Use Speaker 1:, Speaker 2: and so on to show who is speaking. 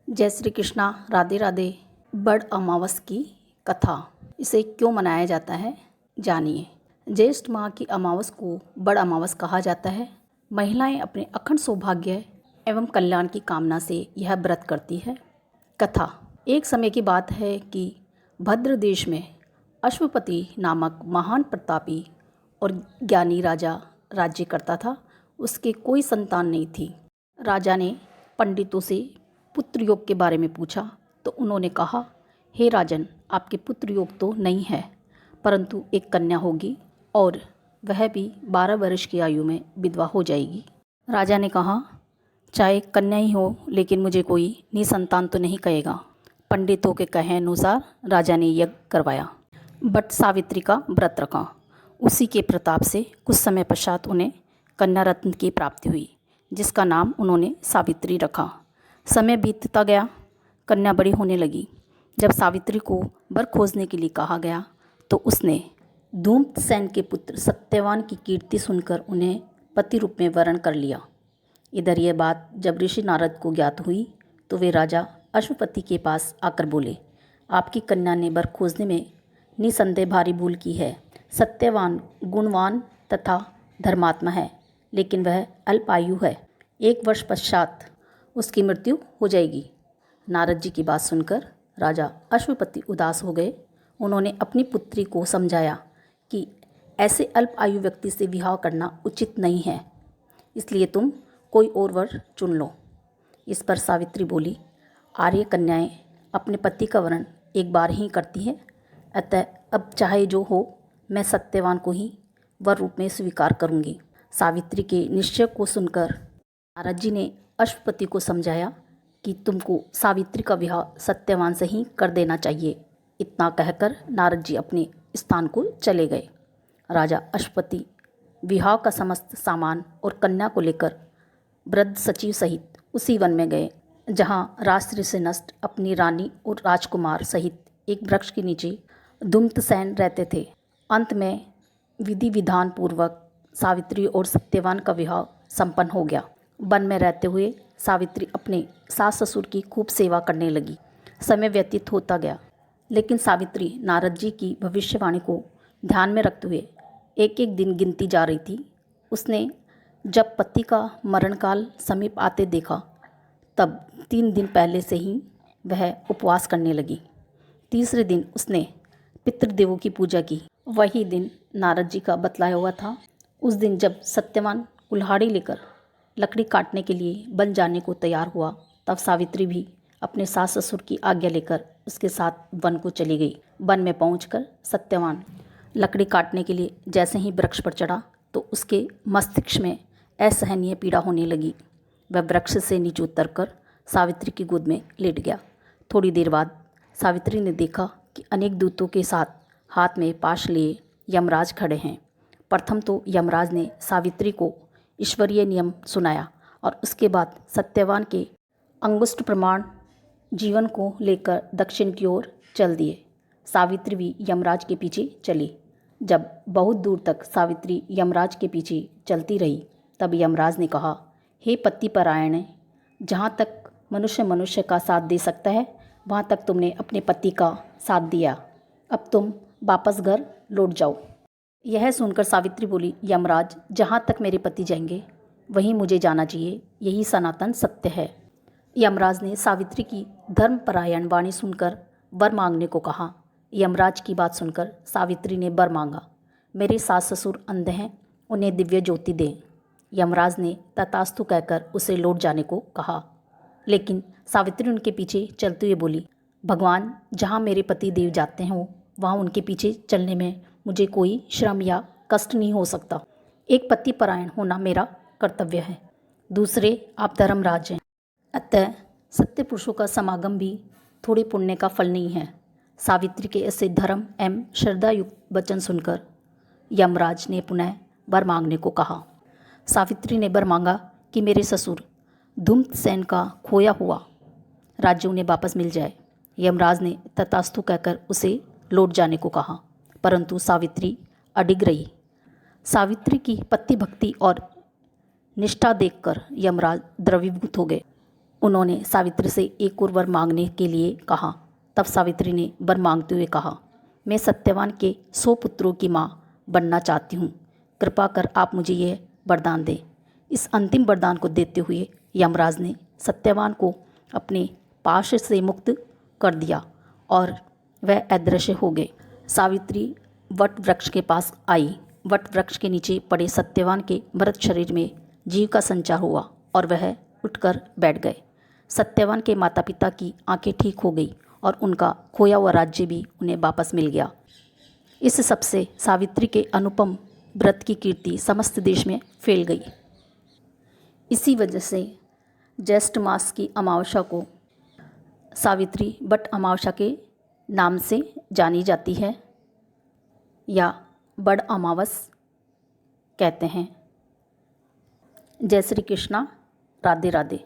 Speaker 1: जय श्री कृष्णा। राधे राधे। बड़ अमावस की कथा। इसे क्यों मनाया जाता है, जानिए। ज्येष्ठ माह की अमावस को बड़ अमावस कहा जाता है। महिलाएं अपने अखंड सौभाग्य एवं कल्याण की कामना से यह व्रत करती है। कथा। एक समय की बात है कि भद्र देश में अश्वपति नामक महान प्रतापी और ज्ञानी राजा राज्य करता था। उसके कोई संतान नहीं थी। राजा ने पंडितों से पुत्र योग के बारे में पूछा तो उन्होंने कहा, हे राजन, आपके पुत्र योग तो नहीं है, परंतु एक कन्या होगी और वह भी 12 वर्ष की आयु में विधवा हो जाएगी। राजा ने कहा, चाहे कन्या ही हो, लेकिन मुझे कोई निसंतान तो नहीं कहेगा। पंडितों के कहे अनुसार राजा ने यज्ञ करवाया, बट सावित्री का व्रत रखा। उसी के प्रताप से कुछ समय पश्चात उन्हें कन्या रत्न की प्राप्ति हुई, जिसका नाम उन्होंने सावित्री रखा। समय बीतता गया, कन्या बड़ी होने लगी। जब सावित्री को वर खोजने के लिए कहा गया तो उसने धूम्रसेन के पुत्र सत्यवान की कीर्ति सुनकर उन्हें पति रूप में वरण कर लिया। इधर यह बात जब ऋषि नारद को ज्ञात हुई तो वे राजा अश्वपति के पास आकर बोले, आपकी कन्या ने वर खोजने में निसंदेह भारी भूल की है। सत्यवान गुणवान तथा धर्मात्मा है, लेकिन वह अल्पायु है। 1 वर्ष पश्चात उसकी मृत्यु हो जाएगी। नारद जी की बात सुनकर राजा अश्वपति उदास हो गए। उन्होंने अपनी पुत्री को समझाया कि ऐसे अल्प आयु व्यक्ति से विवाह करना उचित नहीं है, इसलिए तुम कोई और वर चुन लो। इस पर सावित्री बोली, आर्य कन्याएं अपने पति का वरण एक बार ही करती हैं, अतः अब चाहे जो हो, मैं सत्यवान को ही वर रूप में स्वीकार करूंगी। सावित्री के निश्चय को सुनकर नारद जी ने अश्वपति को समझाया कि तुमको सावित्री का विवाह सत्यवान से ही कर देना चाहिए। इतना कहकर नारद जी अपने स्थान को चले गए। राजा अश्वपति विवाह का समस्त सामान और कन्या को लेकर वृद्ध सचिव सहित उसी वन में गए, जहाँ राष्ट्र से नष्ट अपनी रानी और राजकुमार सहित एक वृक्ष के नीचे धूम्रसेन रहते थे। अंत में विधि विधान पूर्वक सावित्री और सत्यवान का विवाह संपन्न हो गया। वन में रहते हुए सावित्री अपने सास ससुर की खूब सेवा करने लगी। समय व्यतीत होता गया, लेकिन सावित्री नारद जी की भविष्यवाणी को ध्यान में रखते हुए एक एक दिन गिनती जा रही थी। उसने जब पति का मरणकाल समीप आते देखा, तब 3 दिन पहले से ही वह उपवास करने लगी। तीसरे दिन उसने पितृदेवों की पूजा की। वही दिन नारद जी का बतलाया हुआ था। उस दिन जब सत्यवान कुल्हाड़ी लेकर लकड़ी काटने के लिए वन जाने को तैयार हुआ, तब सावित्री भी अपने सास ससुर की आज्ञा लेकर उसके साथ वन को चली गई। वन में पहुंचकर सत्यवान लकड़ी काटने के लिए जैसे ही वृक्ष पर चढ़ा तो उसके मस्तिष्क में असहनीय पीड़ा होने लगी। वह वृक्ष से नीचे उतरकर सावित्री की गोद में लेट गया। थोड़ी देर बाद सावित्री ने देखा कि अनेक दूतों के साथ हाथ में पाश लिए यमराज खड़े हैं। प्रथम तो यमराज ने सावित्री को ईश्वरीय नियम सुनाया और उसके बाद सत्यवान के अंगुष्ठ प्रमाण जीवन को लेकर दक्षिण की ओर चल दिए। सावित्री भी यमराज के पीछे चली। जब बहुत दूर तक सावित्री यमराज के पीछे चलती रही, तब यमराज ने कहा, हे पतिपरायण, जहाँ तक मनुष्य मनुष्य का साथ दे सकता है, वहाँ तक तुमने अपने पति का साथ दिया। अब तुम वापस घर लौट जाओ। यह सुनकर सावित्री बोली, यमराज, जहाँ तक मेरे पति जाएंगे वहीं मुझे जाना चाहिए, यही सनातन सत्य है। यमराज ने सावित्री की धर्मपरायण वाणी सुनकर वर मांगने को कहा। यमराज की बात सुनकर सावित्री ने वर मांगा, मेरे सास ससुर अंधे हैं, उन्हें दिव्य ज्योति दें। यमराज ने तथास्तु कहकर उसे लौट जाने को कहा, लेकिन सावित्री उनके पीछे चलते हुए बोली, भगवान, जहाँ मेरे पति देव जाते हों वहाँ उनके पीछे चलने में मुझे कोई श्रम या कष्ट नहीं हो सकता। एक पति परायण होना मेरा कर्तव्य है। दूसरे, आप धर्मराज हैं, अतः सत्य पुरुषों का समागम भी थोड़े पुण्य का फल नहीं है। सावित्री के ऐसे धर्म एवं श्रद्धायुक्त वचन सुनकर यमराज ने पुनः वर मांगने को कहा। सावित्री ने वर मांगा कि मेरे ससुर धूम्रसेन का खोया हुआ राज्य उन्हें वापस मिल जाए। यमराज ने तथास्तु कहकर उसे लौट जाने को कहा, परंतु सावित्री अडिग रही। सावित्री की पति भक्ति और निष्ठा देखकर यमराज द्रवीभूत हो गए। उन्होंने सावित्री से एक और वर मांगने के लिए कहा। तब सावित्री ने वर मांगते हुए कहा, मैं सत्यवान के 100 पुत्रों की माँ बनना चाहती हूँ। कृपा कर आप मुझे यह वरदान दें। इस अंतिम वरदान को देते हुए यमराज ने सत्यवान को अपने पाश से मुक्त कर दिया और वह अदृश्य हो गए। सावित्री वट वृक्ष के पास आई। वट वृक्ष के नीचे पड़े सत्यवान के मृत शरीर में जीव का संचार हुआ और वह उठकर बैठ गए। सत्यवान के माता पिता की आंखें ठीक हो गई और उनका खोया हुआ राज्य भी उन्हें वापस मिल गया। इस सबसे सावित्री के अनुपम व्रत की कीर्ति समस्त देश में फैल गई। इसी वजह से ज्येष्ठ मास की अमावस्या को सावित्री वट अमावस्या के नाम से जानी जाती है या बड़ अमावस कहते हैं। जय श्री कृष्णा। राधे राधे।